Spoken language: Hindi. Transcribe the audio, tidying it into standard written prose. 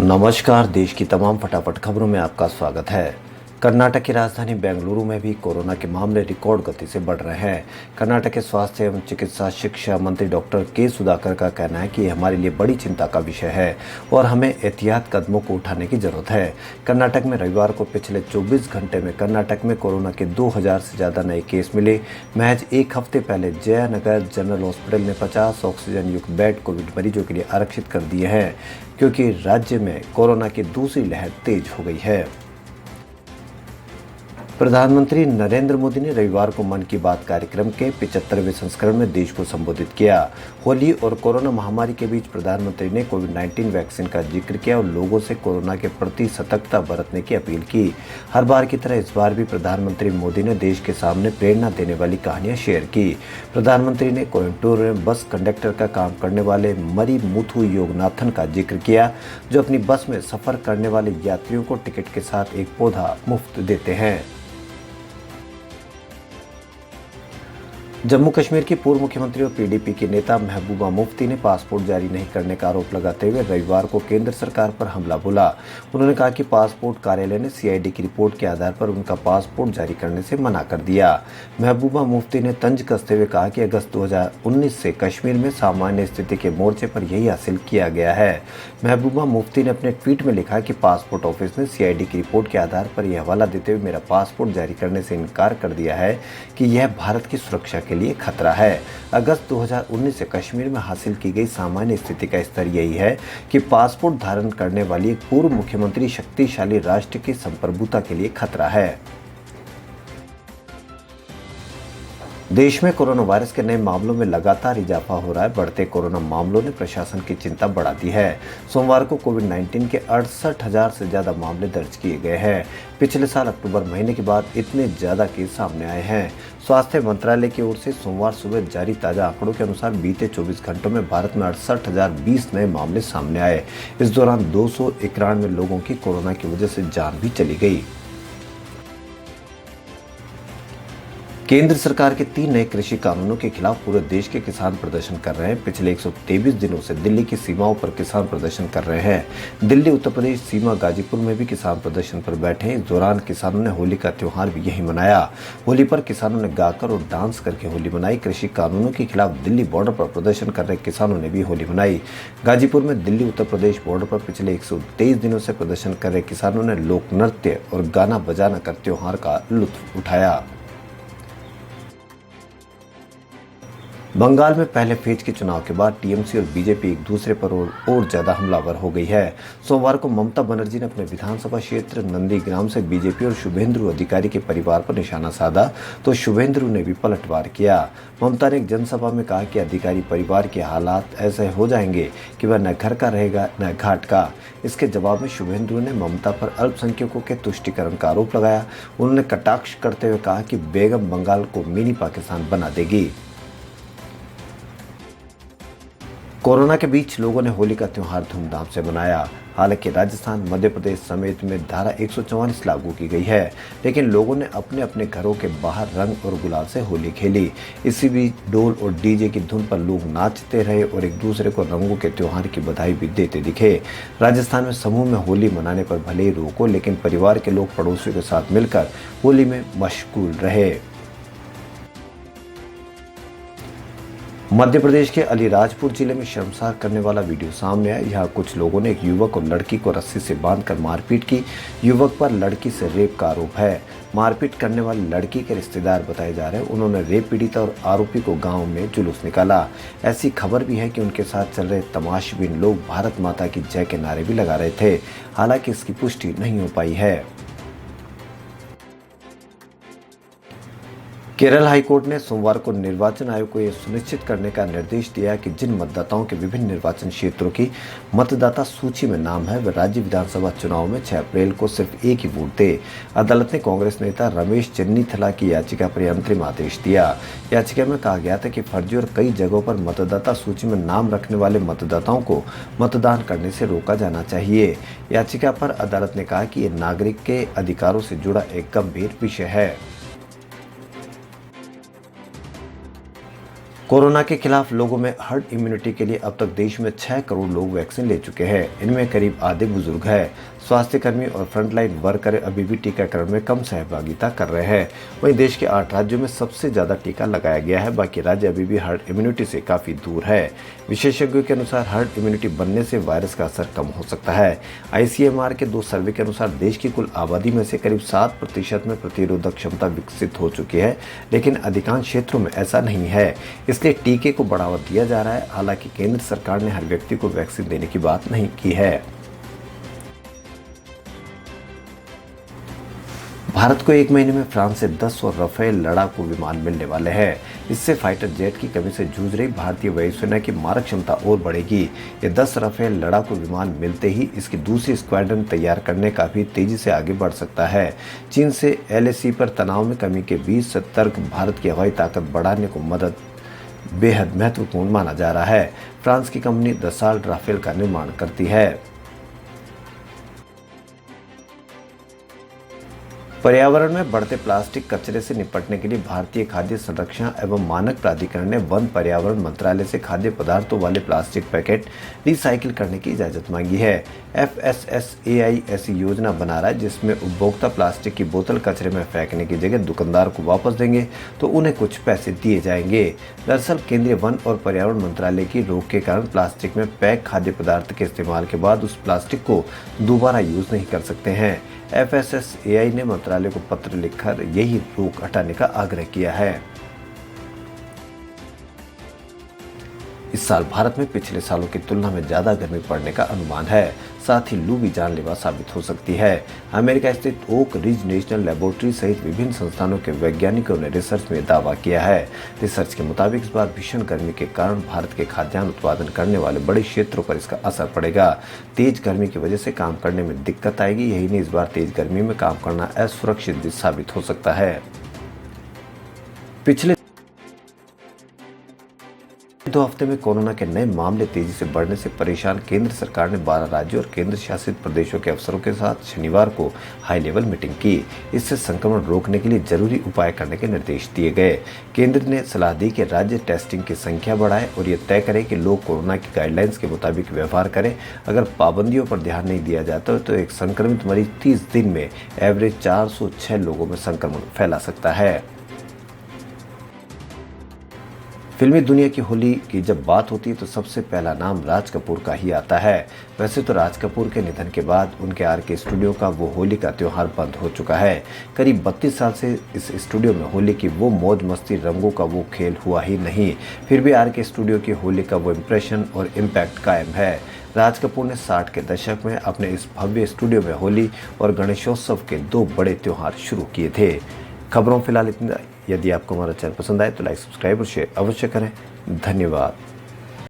नमस्कार। देश की तमाम फटाफट खबरों में आपका स्वागत है। कर्नाटक की राजधानी बेंगलुरु में भी कोरोना के मामले रिकॉर्ड गति से बढ़ रहे हैं। कर्नाटक के स्वास्थ्य एवं चिकित्सा शिक्षा मंत्री डॉक्टर के सुधाकर का कहना है कि हमारे लिए बड़ी चिंता का विषय है और हमें एहतियात कदमों को उठाने की जरूरत है। कर्नाटक में रविवार को पिछले 24 घंटे में कर्नाटक में कोरोना के 2000 से ज़्यादा नए केस मिले। महज एक हफ्ते पहले जयनगर जनरल हॉस्पिटल ने 50 ऑक्सीजन युक्त बेड कोविड मरीजों के लिए आरक्षित कर दिए हैं, क्योंकि राज्य में कोरोना की दूसरी लहर तेज हो गई है। प्रधानमंत्री नरेंद्र मोदी ने रविवार को मन की बात कार्यक्रम के 75वें संस्करण में देश को संबोधित किया। होली और कोरोना महामारी के बीच प्रधानमंत्री ने कोविड-19 वैक्सीन का जिक्र किया और लोगों से कोरोना के प्रति सतर्कता बरतने की अपील की। हर बार की तरह इस बार भी प्रधानमंत्री मोदी ने देश के सामने प्रेरणा देने वाली कहानियां शेयर की। प्रधानमंत्री ने कोयम्बटूर में बस कंडक्टर का काम करने वाले मरी मुथु योगनाथन का जिक्र किया, जो अपनी बस में सफर करने वाले यात्रियों को टिकट के साथ एक पौधा मुफ्त देते हैं। जम्मू कश्मीर की पूर्व मुख्यमंत्री और पीडीपी की नेता महबूबा मुफ्ती ने पासपोर्ट जारी नहीं करने का आरोप लगाते हुए रविवार को केंद्र सरकार पर हमला बोला। उन्होंने कहा कि पासपोर्ट कार्यालय ने सीआईडी की रिपोर्ट के आधार पर उनका पासपोर्ट जारी करने से मना कर दिया। महबूबा मुफ्ती ने तंज कसते हुए कहा कि अगस्त 2019 से कश्मीर में सामान्य स्थिति के मोर्चे पर यही हासिल किया गया है। महबूबा मुफ्ती ने अपने ट्वीट में लिखा कि पासपोर्ट ऑफिस ने सीआईडी की रिपोर्ट के आधार पर यह हवाला देते हुए मेरा पासपोर्ट जारी करने से इनकार कर दिया है कि यह भारत की सुरक्षा के लिए खतरा है। अगस्त 2019 से कश्मीर में हासिल की गई सामान्य स्थिति का स्तर यही है कि पासपोर्ट धारण करने वाली एक पूर्व मुख्यमंत्री शक्तिशाली राष्ट्र की संप्रभुता के लिए खतरा है। देश में कोरोना वायरस के नए मामलों में लगातार इजाफा हो रहा है। बढ़ते कोरोना मामलों ने प्रशासन की चिंता बढ़ा दी है। सोमवार को कोविड-19 के 68,000 से ज्यादा मामले दर्ज किए गए हैं। पिछले साल अक्टूबर महीने के बाद इतने ज्यादा केस सामने आए हैं। स्वास्थ्य मंत्रालय की ओर से सोमवार सुबह जारी ताजा आंकड़ों के अनुसार बीते 24 घंटों में भारत में 68,020 नए मामले सामने आए। इस दौरान 291 लोगों की कोरोना की वजह से जान भी चली गई। केंद्र सरकार के 3 नए कृषि कानूनों के खिलाफ पूरे देश के किसान प्रदर्शन कर रहे हैं। पिछले 123 दिनों से दिल्ली की सीमाओं पर किसान प्रदर्शन कर रहे हैं। दिल्ली उत्तर प्रदेश सीमा गाजीपुर में भी किसान प्रदर्शन पर बैठे हैं। इस दौरान किसानों ने होली का त्योहार भी यहीं मनाया। होली पर किसानों ने गाकर और डांस करके होली मनाई। कृषि कानूनों के खिलाफ दिल्ली बॉर्डर पर प्रदर्शन कर रहे किसानों ने भी होली मनाई। गाजीपुर में दिल्ली उत्तर प्रदेश बॉर्डर पर पिछले 123 दिनों से प्रदर्शन कर रहे किसानों ने लोक नृत्य और गाना बजाना कर त्योहार का लुत्फ उठाया। बंगाल में पहले फेज के चुनाव के बाद टीएमसी और बीजेपी एक दूसरे पर और ज्यादा हमलावर हो गई है। सोमवार को ममता बनर्जी ने अपने विधानसभा क्षेत्र नंदीग्राम से बीजेपी और शुभेंदु अधिकारी के परिवार पर निशाना साधा, तो शुभेंदु ने भी पलटवार किया। ममता ने एक जनसभा में कहा कि अधिकारी परिवार के हालात ऐसे हो जाएंगे कि वह न घर का रहेगा न घाट का। इसके जवाब में शुभेंदु ने ममता पर अल्पसंख्यकों के तुष्टीकरण का आरोप लगाया। उन्होंने कटाक्ष करते हुए कहा कि बेगम बंगाल को मिनी पाकिस्तान बना देगी। कोरोना के बीच लोगों ने होली का त्योहार धूमधाम से मनाया। हालांकि राजस्थान, मध्य प्रदेश समेत में धारा 144 लागू की गई है, लेकिन लोगों ने अपने अपने घरों के बाहर रंग और गुलाल से होली खेली। इसी बीच डोल और डीजे की धुन पर लोग नाचते रहे और एक दूसरे को रंगों के त्योहार की बधाई भी देते दिखे। राजस्थान में समूह में होली मनाने पर भले ही रोको, लेकिन परिवार के लोग पड़ोसियों के साथ मिलकर होली में मशगूल रहे। मध्य प्रदेश के अलीराजपुर जिले में शर्मसार करने वाला वीडियो सामने आया। यहाँ कुछ लोगों ने एक युवक और लड़की को रस्सी से बांधकर मारपीट की। युवक पर लड़की से रेप का आरोप है। मारपीट करने वाली लड़की के रिश्तेदार बताए जा रहे हैं। उन्होंने रेप पीड़िता और आरोपी को गांव में जुलूस निकाला। ऐसी खबर भी है कि उनके साथ चल रहे तमाशबीन लोग भारत माता की जय के नारे भी लगा रहे थे। हालांकि इसकी पुष्टि नहीं हो पाई है। केरल हाईकोर्ट ने सोमवार को निर्वाचन आयोग को यह सुनिश्चित करने का निर्देश दिया कि जिन मतदाताओं के विभिन्न निर्वाचन क्षेत्रों की मतदाता सूची में नाम है, वे राज्य विधानसभा चुनाव में 6 अप्रैल को सिर्फ एक ही वोट दे। अदालत ने कांग्रेस नेता रमेश चन्नीथला की याचिका पर अंतरिम आदेश दिया। याचिका में कहा गया था कि फर्जी और कई जगहों पर मतदाता सूची में नाम रखने वाले मतदाताओं को मतदान करने से रोका जाना चाहिए। याचिका पर अदालत ने कहा कि यह नागरिक के अधिकारों से जुड़ा एक गंभीर विषय है। कोरोना के खिलाफ लोगों में हर्ड इम्यूनिटी के लिए अब तक देश में 6 करोड़ लोग वैक्सीन ले चुके हैं। इनमें करीब आधे बुजुर्ग हैं। स्वास्थ्यकर्मी और फ्रंटलाइन वर्कर अभी भी टीकाकरण में कम सहभागिता कर रहे हैं। वहीं देश के 8 राज्यों में सबसे ज्यादा टीका लगाया गया है। बाकी राज्य अभी भी हर्ड इम्यूनिटी से काफी दूर है। विशेषज्ञों के अनुसार हर्ड इम्यूनिटी बनने से वायरस का असर कम हो सकता है। ICMR के 2 सर्वे के अनुसार देश की कुल आबादी में से करीब 7% में प्रतिरोधक क्षमता विकसित हो चुकी है, लेकिन अधिकांश क्षेत्रों में ऐसा नहीं है। इसलिए टीके को बढ़ावा दिया जा रहा है। हालांकि केंद्र सरकार ने हर व्यक्ति को वैक्सीन देने की बात नहीं की है। भारत को 1 महीने में फ्रांस से 10 और राफेल लड़ाकू विमान मिलने वाले हैं। इससे फाइटर जेट की कमी से जूझ रही भारतीय वायुसेना की मारक क्षमता और बढ़ेगी। ये 10 राफेल लड़ाकू विमान मिलते ही इसकी दूसरी स्क्वाड्रन तैयार करने का भी तेजी से आगे बढ़ सकता है। चीन से LAC पर तनाव में कमी के बीच सतर्क भारत की हवाई ताकत बढ़ाने को मदद बेहद महत्वपूर्ण माना जा रहा है। फ्रांस की कंपनी दसाल्ट राफेल का निर्माण करती है। पर्यावरण में बढ़ते प्लास्टिक कचरे से निपटने के लिए भारतीय खाद्य संरक्षण एवं मानक प्राधिकरण ने वन पर्यावरण मंत्रालय से खाद्य पदार्थों वाले प्लास्टिक पैकेट रिसाइकिल करने की इजाजत मांगी है। FSSAI ऐसी योजना बना रहा है जिसमें उपभोक्ता प्लास्टिक की बोतल कचरे में फेंकने की जगह दुकानदार को वापस देंगे तो उन्हें कुछ पैसे दिए जाएंगे। दरअसल केंद्रीय वन और पर्यावरण मंत्रालय की रोक के कारण प्लास्टिक में पैक खाद्य पदार्थ के इस्तेमाल के बाद उस प्लास्टिक को दोबारा यूज नहीं कर सकते हैं। FSSAI ने मंत्रालय को पत्र लिखकर यही रोक हटाने का आग्रह किया है। इस साल भारत में पिछले सालों की तुलना में ज्यादा गर्मी पड़ने का अनुमान है। साथ ही लू भी जानलेवा साबित हो सकती है। अमेरिका स्थित ओक रिज नेशनल लेबोरेटरी सहित विभिन्न संस्थानों के वैज्ञानिकों ने रिसर्च में दावा किया है। रिसर्च के मुताबिक इस बार भीषण गर्मी के कारण भारत के खाद्यान्न उत्पादन करने वाले बड़े क्षेत्रों पर इसका असर पड़ेगा। तेज गर्मी की वजह से काम करने में दिक्कत आएगी। यही नहीं, इस बार तेज गर्मी में काम करना असुरक्षित भी साबित हो सकता है। पिछले 2 हफ्ते में कोरोना के नए मामले तेजी से बढ़ने से परेशान केंद्र सरकार ने 12 राज्यों और केंद्र शासित प्रदेशों के अफसरों के साथ शनिवार को हाई लेवल मीटिंग की। इससे संक्रमण रोकने के लिए जरूरी उपाय करने के निर्देश दिए गए। केंद्र ने सलाह दी कि राज्य टेस्टिंग की संख्या बढ़ाए और ये तय करे कि लोग कोरोना की गाइडलाइंस के मुताबिक व्यवहार करें। अगर पाबंदियों पर ध्यान नहीं दिया जाता तो एक संक्रमित मरीज 30 दिन में एवरेज 406 लोगों में संक्रमण फैला सकता है। फिल्मी दुनिया की होली की जब बात होती है तो सबसे पहला नाम राज कपूर का ही आता है। वैसे तो राज कपूर के निधन के बाद उनके RK स्टूडियो का वो होली का त्योहार बंद हो चुका है। करीब 32 साल से इस स्टूडियो में होली की वो मौज मस्ती, रंगों का वो खेल हुआ ही नहीं। फिर भी RK स्टूडियो की होली का वो इम्प्रेशन और इम्पैक्ट कायम है। राज कपूर ने 60 के दशक में अपने इस भव्य स्टूडियो में होली और गणेशोत्सव के 2 बड़े त्योहार शुरू किए थे। खबरों फिलहाल इतना। यदि आपको हमारा चैनल पसंद आए तो लाइक, सब्सक्राइब और शेयर अवश्य करें। धन्यवाद।